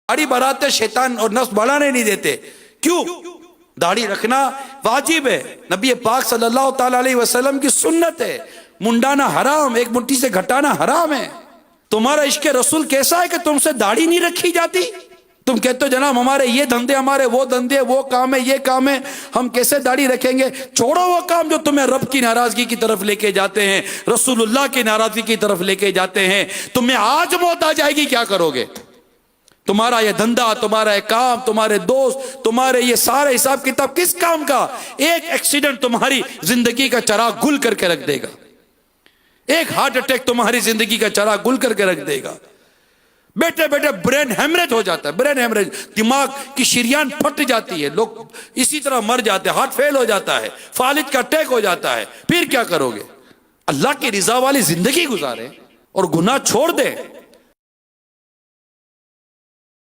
داڑھی بڑھاتے شیطان اور نفس بڑھانے نہیں دیتے. کیوں؟ داڑھی رکھنا واجب ہے، نبی پاک صلی اللہ تعالی علیہ وسلم کی سنت ہے. منڈانا حرام، ایک مٹھی سے گھٹانا حرام ہے. تمہارا عشق رسول کیسا ہے کہ تم سے داڑھی نہیں رکھی جاتی؟ تم کہتے ہو جناب ہمارے یہ دھندے، ہمارے وہ دھندے، وہ کام ہے، یہ کام ہے، ہم کیسے داڑھی رکھیں گے؟ چھوڑو وہ کام جو تمہیں رب کی ناراضگی کی طرف لے کے جاتے ہیں، رسول اللہ کی ناراضگی کی طرف لے کے جاتے ہیں. تمہیں آج موت آ جائے گی، کیا کرو گے؟ تمہارا یہ دھندا، تمہارا یہ کام، تمہارے دوست، تمہارے یہ سارے حساب کتاب کس کام کا؟ ایک ایکسیڈنٹ تمہاری زندگی کا چراغ گل کر کے رکھ دے گا. ایک ہارٹ اٹیک تمہاری زندگی کا چراغ گل کر کے رکھ دے گا. بیٹھے بیٹھے برین ہیمریج ہو جاتا ہے، برین ہیمریج، دماغ کی شریان پھٹ جاتی ہے، لوگ اسی طرح مر جاتے ہیں، ہارٹ فیل ہو جاتا ہے، فالج کا اٹیک ہو جاتا ہے. پھر کیا کرو گے؟ اللہ کی رضا والی زندگی گزارے اور گناہ چھوڑ دے.